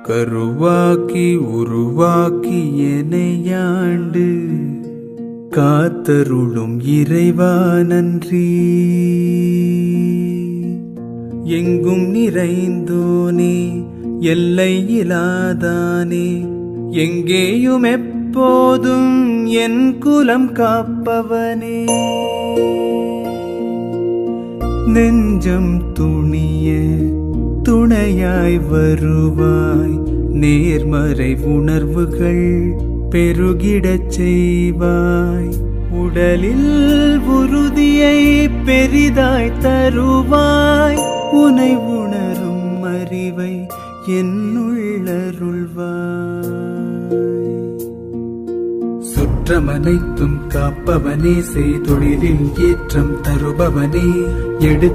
கருவாக்கி உருவாக்கி எனையாண்டு காத்தருளும் இறைவா நன்றி. எங்கும் நிறைந்தோனே எல்லையிலாதானே எங்கேயும் எப்போதும் என் குலம் காப்பவனே. நெஞ்சம் துணிய துணையாய் வருவாய், நேர்மறை உணர்வுகள் பெருகிடச் செய்வாய். உடலில் உறுதியை பெரிதாய் தருவாய், உனை உணரும் அறிவை என்னுள்ளருள்வாய். சுற்றமனைத்தும் காப்பவனே, செய்தொழிலில் ஏற்றம் தருபவனே,